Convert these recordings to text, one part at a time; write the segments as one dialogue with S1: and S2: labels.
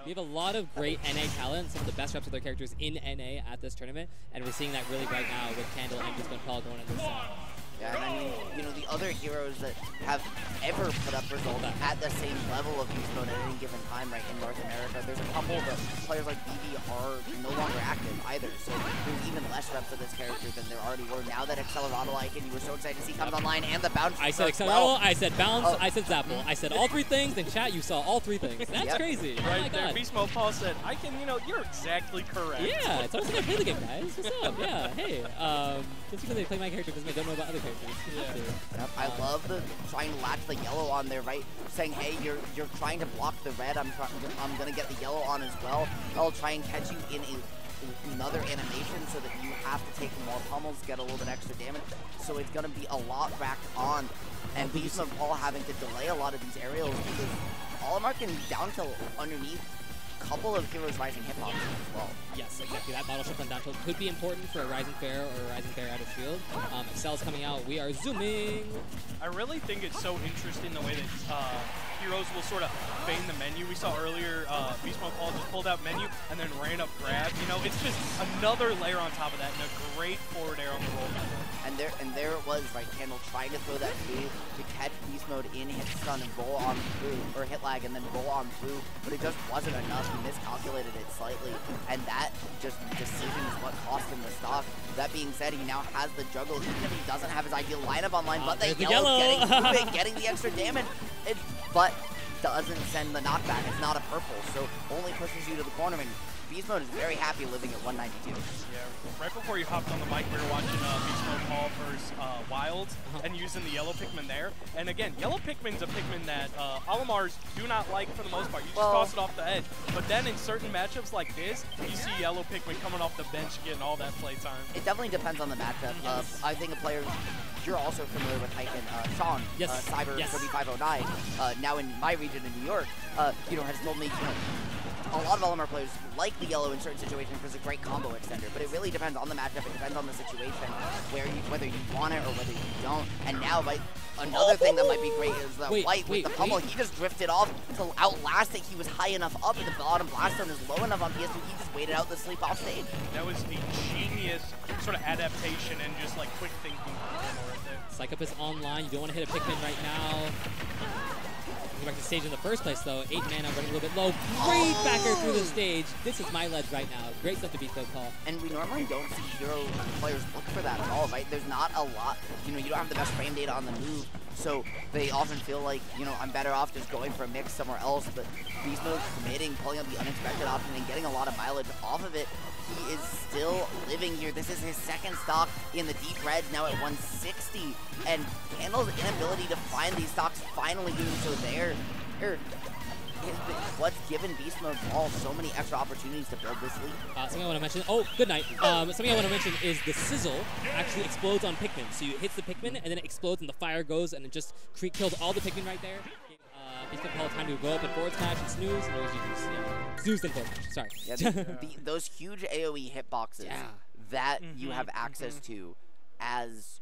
S1: We have a lot of great NA talent, some of the best reps of their characters in NA at this tournament, and we're seeing that really right now with Candle and Beast Mode Paul going on this side.
S2: Yeah, and I mean, you know, the other heroes that have ever put up results at the same level of Beast Mode at any given time, right, in North America, there's a couple that players like BB are no longer active either, so there's even less reps of this character than there already were. Now that Accelerado Icon, you were so excited to see comes online, and the bounce.
S1: I said Accelerado, I said bounce, I said Zapple. I said all three things, in chat you saw all three things. That's crazy.
S3: Right
S1: oh my
S3: there,
S1: God.
S3: Beast Mode Paul said, you know, you're exactly correct.
S1: Yeah, it's always like I play the game, guys. What's up? Yeah, hey. Just because they play my character doesn't mean I don't know about other characters.
S3: Yeah.
S2: Yep, I love the trying to latch the yellow on there, right? Saying, hey, you're trying to block the red. I'm gonna get the yellow on as well. I'll try and catch you in another animation so that you have to take more pummels, get a little bit extra damage. So it's gonna be a lot racked on, and Beast Mode Paul having to delay a lot of these aerials because Olimar can down tilt underneath couple of heroes rising hitboxes as well.
S1: Yes, exactly. That model shift on down tilt could be important for a Rising Fair or a Rising Fair out of shield. Excel's coming out. We are zooming.
S3: I really think it's so interesting the way that heroes will sort of feign the menu. We saw earlier Beast Mode Paul just pulled out menu and then ran up grab. You know, it's just another layer on top of that and a great forward air on the roll.
S2: And there it was, right? Candle trying to throw that through to catch Beast Mode in hit stun and roll on through, or hit lag and then roll on through, but it just wasn't enough. He miscalculated it slightly, and that just decision is what cost him the stock. That being said, he now has the juggle, even if he doesn't have his ideal lineup online, but the yellow getting the extra damage, but doesn't send the knockback. It's not a purple, so only pushes you to the corner. And Beast Mode is very happy living at 192.
S3: Yeah, right before you hopped on the mic, we were watching Beast Mode Paul versus Wild and using the yellow Pikmin there. And again, yellow Pikmin's a Pikmin that Olimars do not like for the most part. You just toss it off the edge. But then in certain matchups like this, you see yellow Pikmin coming off the bench getting all that play time.
S2: It definitely depends on the matchup.
S1: Yes.
S2: I think a player, you're also familiar with Hyken, Sean, Cyber 4509, now in my region in New York, you know, has told me, you know, a lot of Olimar players like the yellow in certain situations because it's a great combo extender, but it really depends on the matchup. It depends on the situation, whether you want it or whether you don't. And now, another thing that might be great is the white with the pummel. He just drifted off to outlast it. He was high enough up, and the bottom blast zone is low enough on PS2. He just waited out the sleep off stage.
S3: That was a genius sort of adaptation and just like quick thinking right there.
S1: Psych-Up is online. You don't want to hit a Pikmin right now. Back to stage in the first place, though. 8 mana running a little bit low. Great backer through the stage. This is my ledge right now. Great stuff to beat Mode Paul.
S2: And we normally don't see hero players look for that at all, right? There's not a lot. You know, you don't have the best frame data on the move, so they often feel like, you know, I'm better off just going for a mix somewhere else. But Beast Mode committing, pulling up the unexpected option, and getting a lot of mileage off of it. He is still living here. This is his second stock in the deep reds, now at 160. And Candle's inability to find these stocks finally doing so there. What's given Beast Mode Paul so many extra opportunities to build this lead.
S1: Something I want to mention. Oh, good night. Something I want to mention is the sizzle actually explodes on Pikmin. So you hit the Pikmin, and then it explodes, and the fire goes, and it just killed all the Pikmin right there. Beast Mode Paul time to go up in forward smash and snooze, and it was GG's. Snoozed in forward smash. Sorry.
S2: Yeah, those huge AoE hitboxes that you have access to as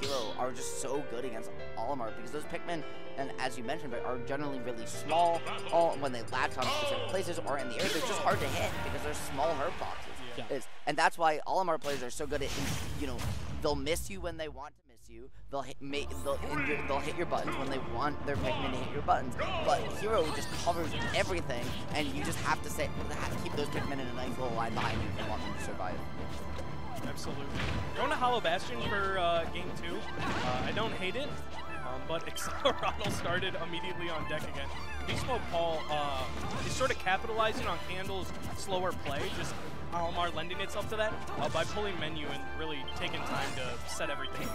S2: hero are just so good against Olimar because those Pikmin, and as you mentioned, are generally really small. When they latch on specific places or in the air, they're just hard to hit because they're small herb boxes. And that's why Olimar players are so good at, you know, they'll miss you when they want to miss you. They'll hit your buttons when they want their Pikmin to hit your buttons. But Hero just covers everything, and you just have to keep those Pikmin in a nice little line behind you if you want them to survive.
S3: Absolutely. Going to Hollow Bastion for game 2. I don't hate it, but Accelerado started immediately on deck again. Beast Mode Paul is sort of capitalizing on Candle's slower play, just Olimar lending itself to that by pulling menu and really taking time to set everything.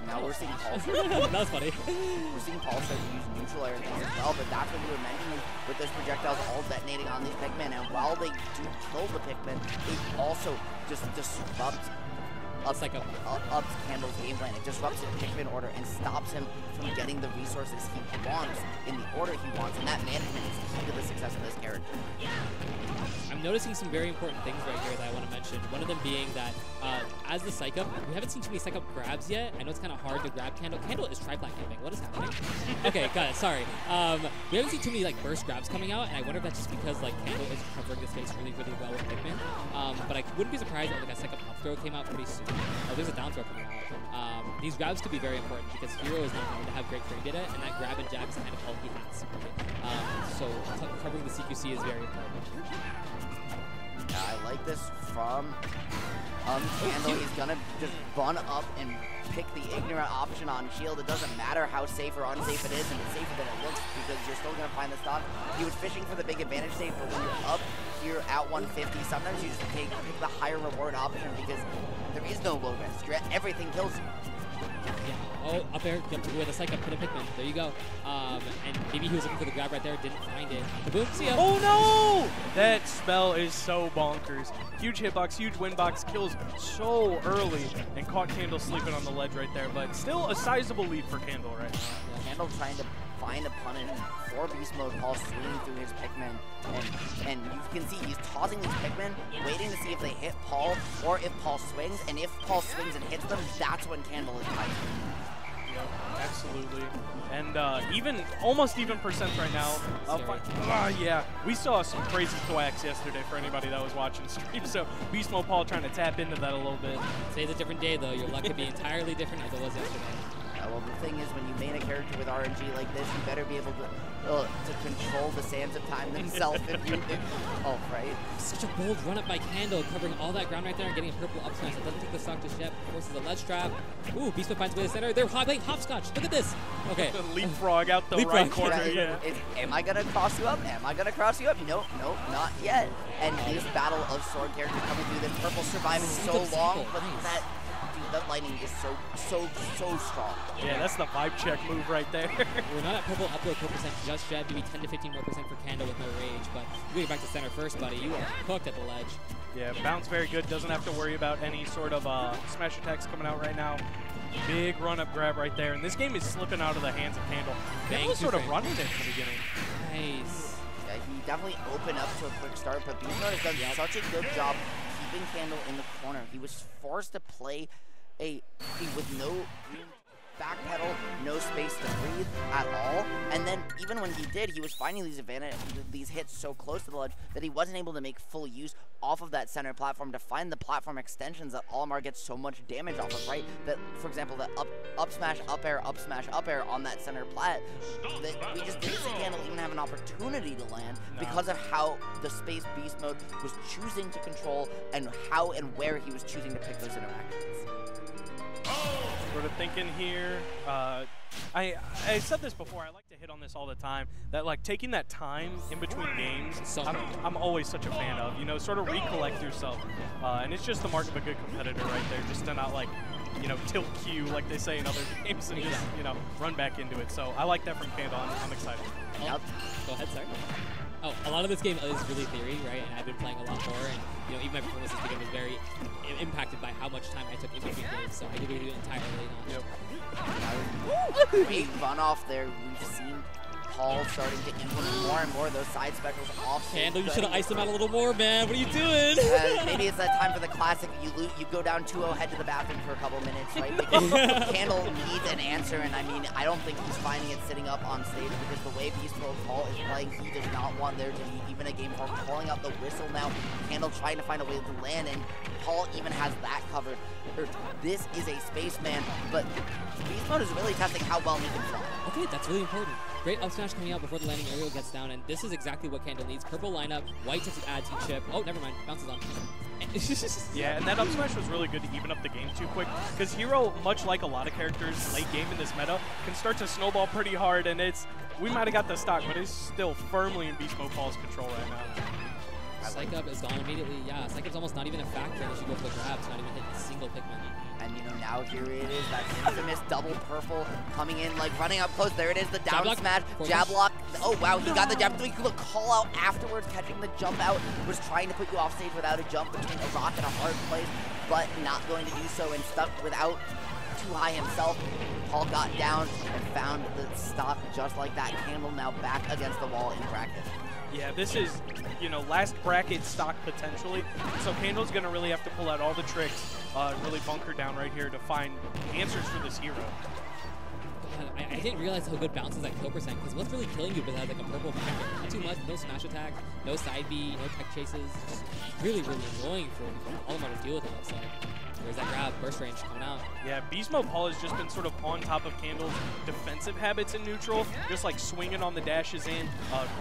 S2: Now we're seeing Paul.
S1: That was funny.
S2: We're seeing Paul start to use neutral air as well, but that's what we were mentioning with those projectiles all detonating on these Pikmin. And while they do kill the Pikmin, it also just disrupts Candle's game plan. It disrupts his Pikmin order and stops him from getting the resources he wants in the order he wants, and that management is the key to the success of this character.
S1: I'm noticing some very important things right here that I want to mention. One of them being that as the psych up, we haven't seen too many psych up grabs yet. I know it's kind of hard to grab Candle. Candle is triplat camping. What is happening? Okay, got it. Sorry. We haven't seen too many like burst grabs coming out, and I wonder if that's just because like Candle is covering the space really, really well with Pikmin. But I wouldn't be surprised if like a psych up up throw came out pretty soon. Oh, there's a down throw coming out. These grabs could be very important because Hero is not going to have great frame data, and that grab and jab is kind of all he has. So covering the CQC is very important.
S2: Yeah, I like this from Candle. He's gonna just run up and pick the ignorant option on shield. It doesn't matter how safe or unsafe it is, and it's safer than it looks because you're still gonna find the stock. He was fishing for the big advantage state, but when you're up here at 150, sometimes you just pick the higher reward option because there is no low risk. Everything kills you.
S1: Yeah. Oh, up there, with a psych up, put a Pikmin. There you go. And maybe he was looking for the grab right there, didn't find it. Boom, see ya.
S3: Oh no! That spell is so bonkers. Huge hitbox, huge windbox, kills so early, and caught Candle sleeping on the ledge right there. But still a sizable lead for Candle right now.
S2: Yeah, Candle trying to find a punish for Beast Mode. Paul swinging through his Pikmin, and you can see he's tossing these Pikmin, waiting to see if they hit Paul or if Paul swings. And if Paul swings and hits them, that's when Candle is fighting.
S3: Yep, absolutely. And almost even percent right now. Yeah, we saw some crazy thwacks yesterday for anybody that was watching stream. So Beast Mode Paul trying to tap into that a little bit.
S1: Today's a different day though. Your luck could be entirely different as it was yesterday.
S2: Well, the thing is, when you main a character with RNG like this, you better be able to control the sands of time themselves. Oh, right.
S1: Such a bold run up by Candle, covering all that ground right there and getting a purple up smash. It doesn't take the stock just yet. Forces a ledge trap. Ooh, Beast Mode finds a way to center. They're playing hopscotch. Look at this. Okay.
S3: Leapfrog out the right corner. Yeah.
S2: Am I gonna cross you up? Am I gonna cross you up? Nope, not yet. And this battle of sword characters coming through this purple surviving so long, but that lightning is so strong.
S3: Yeah, that's the vibe check move right there.
S1: We're not at purple upload kill percent just yet. Maybe 10 to 15 more percent for Candle with no rage, but we get back to center first, buddy. You are cooked at the ledge.
S3: Yeah, bounce very good. Doesn't have to worry about any sort of smash attacks coming out right now. Big run-up grab right there, and this game is slipping out of the hands of Candle. Candle was sort of running it from the beginning.
S1: Nice.
S2: Yeah, he definitely opened up to a quick start, but Beast Mode has done such a good job keeping Candle in the corner. He was forced to play with no back pedal, no space to breathe at all, and then even when he did, he was finding these hits so close to the ledge that he wasn't able to make full use off of that center platform to find the platform extensions that Olimar gets so much damage off of, right? That, for example, the up smash, up air on that center plat, that we just didn't see Candle even have an opportunity to land because of how the space Beast Mode was choosing to control and how and where he was choosing to pick those interactions.
S3: Sort of thinking here, I said this before, I like to hit on this all the time, that like taking that time in between games, I'm always such a fan of, you know, sort of recollect yourself. And it's just the mark of a good competitor right there, just to not like, you know, tilt Q like they say in other games and just, you know, run back into it. So I like that from Candle. I'm excited.
S1: Yep. Go ahead, sorry. Oh, a lot of this game is really theory, right? And I've been playing a lot more, and you know, even my performance this game was very impacted by how much time I took in between games. So I agree with you entirely.
S2: Yep. Great run off there. We've seen Paul starting to implement more and more of those side specials off.
S1: Candle, you should have iced him out a little more, man. What are you doing?
S2: Maybe it's that time for the classic. You go down 2-0, head to the bathroom for a couple minutes, right? Because Candle needs an answer, and I mean, I don't think he's finding it sitting up on stage because the way Beast Mode Paul is playing, he does not want there to be even a game for calling out the whistle now. Candle trying to find a way to land, and Paul even has that covered. This is a spaceman, but Beast Mode is really testing how well he can fly.
S1: Okay, that's really important. Great up smash coming out before the landing aerial gets down, and this is exactly what Candle needs. Purple lineup, white to add to chip. Oh, never mind. Bounces on.
S3: Yeah, and that up smash was really good to even up the game too quick, because Hero, much like a lot of characters late game in this meta, can start to snowball pretty hard, and we might have got the stock, but it's still firmly in Beast Mode Paul's control right now.
S1: Psych Up is gone immediately. Yeah, Psych Up's almost not even a factor unless you go for the grabs, not even hitting a single Pikmin.
S2: And you know, now here it is, that infamous double purple coming in, like running up close. There it is, the down smash, jab lock. Oh wow, he got the jab. The call out afterwards, catching the jump out, was trying to put you off stage without a jump between a rock and a hard place, but not going to do so and stuck without too high himself. Paul got down and found the stock just like that. Candle now back against the wall in bracket.
S3: Yeah, this is, you know, last bracket stock potentially. So Candle's going to really have to pull out all the tricks, really bunker down right here to find answers for this hero.
S1: God, I didn't realize how good bounces at kill percent, because what's really killing you besides like a purple protector? Not too much, no smash attack, no side B, no tech chases. Just really, really annoying for Olimar to deal with, it looks like. Where's that grab? Burst range coming out.
S3: Yeah, Beast Mode Paul has just been sort of on top of Candle's defensive habits in neutral, just like swinging on the dashes in,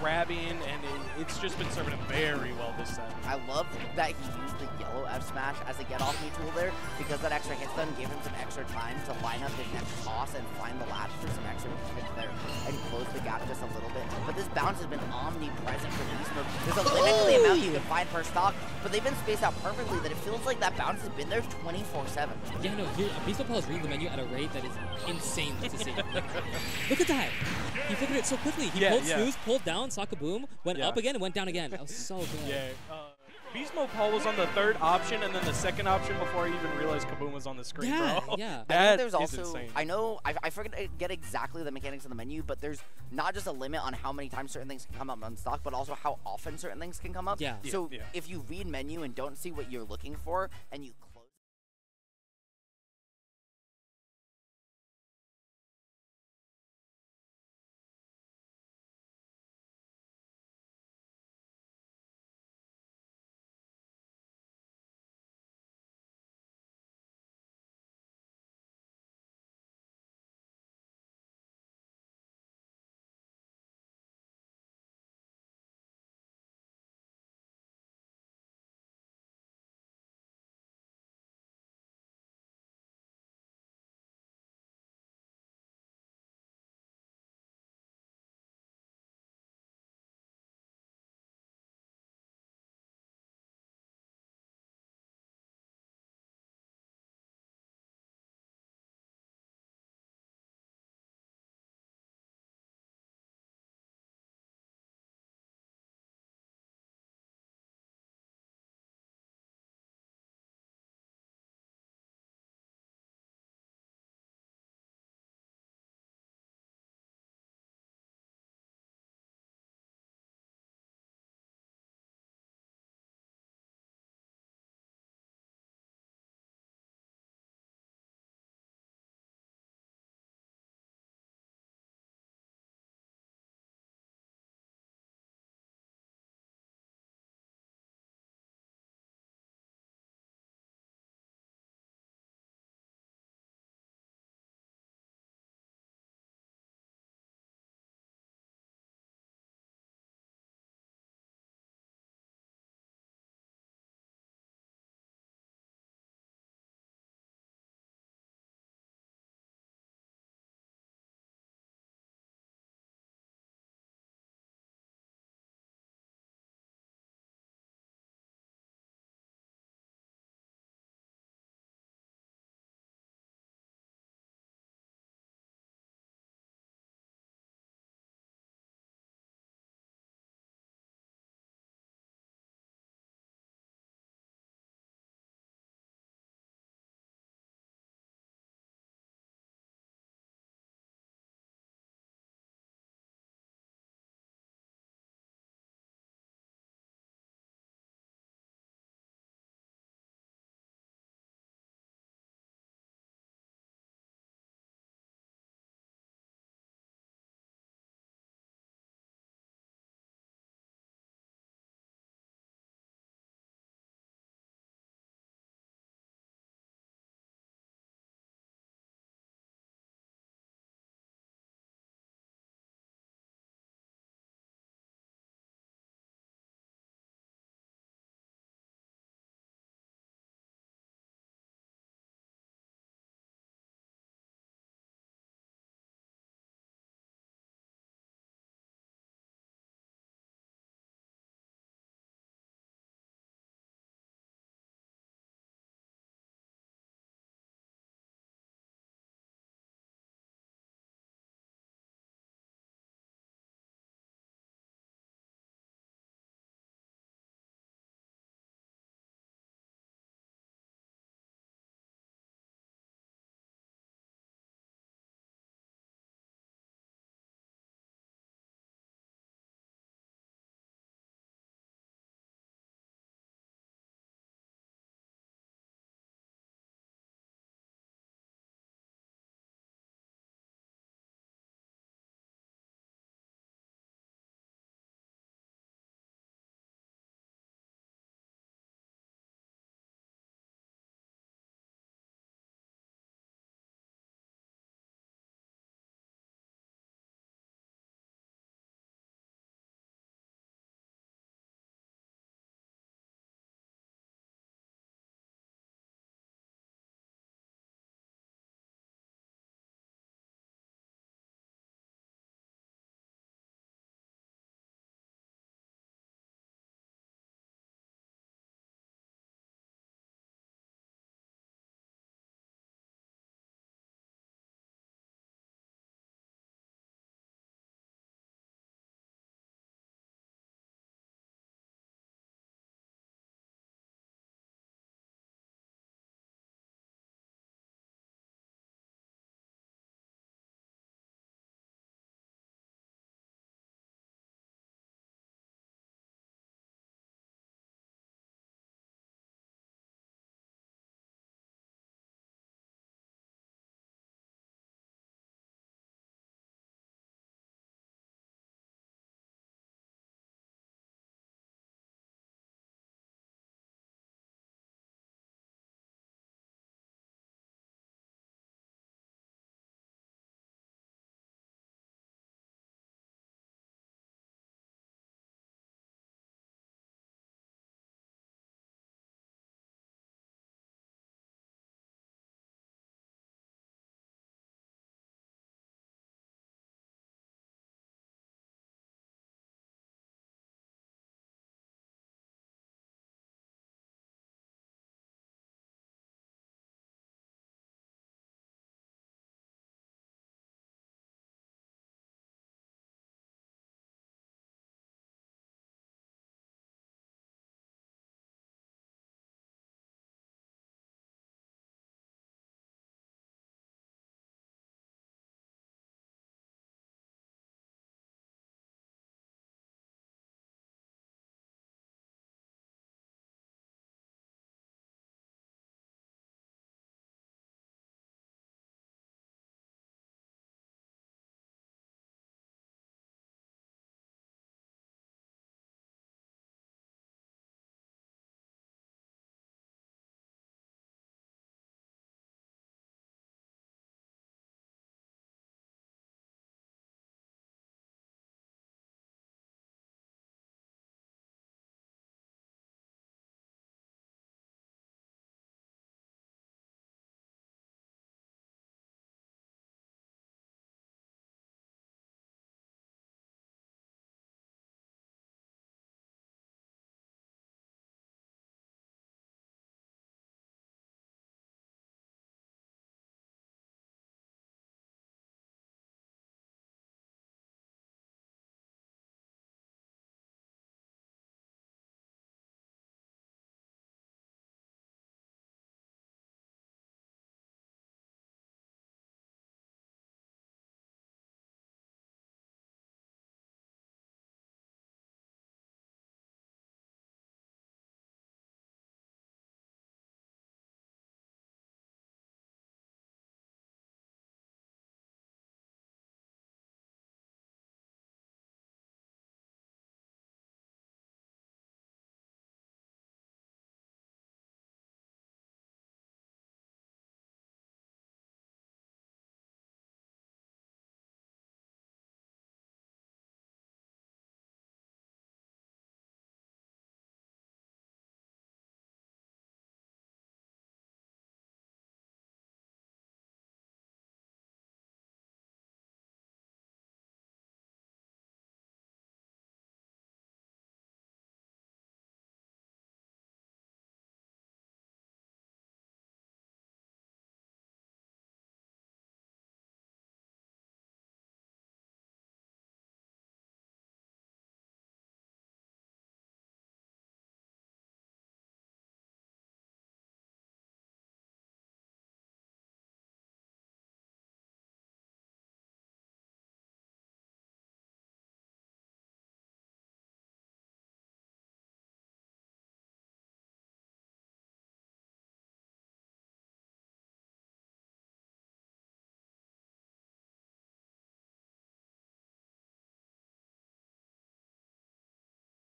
S3: grabbing, and it's just been serving him very well this set.
S2: I love that he used the yellow F smash as a get-off me tool there, because that extra hit stun gave him some extra time to line up his next toss and find the latch for some extra movement there and close the gap just a little bit. But this bounce has been omnipresent for Beast Mode. There's a limit to the amount you can find per stock, but they've been spaced out perfectly that it feels like that bounce has been there 24/7.
S1: Yeah, no, here, Beast Mode Paul is reading the menu at a rate that is insane to see. Like, look at that. He figured it so quickly. He pulled snooze, pulled down, saw kaboom, went up again, and went down again. That was so good.
S3: Yeah. Beast Mode Paul was on the third option, and then the second option before I even realized Kaboom was on the screen, bro.
S1: Yeah.
S2: I think there's
S3: is
S2: also,
S3: insane.
S2: I know, I forget exactly the mechanics of the menu, but there's not just a limit on how many times certain things can come up on stock, but also how often certain things can come up.
S1: Yeah.
S2: So
S3: Yeah.
S2: if you read menu and don't see what you're looking for, and you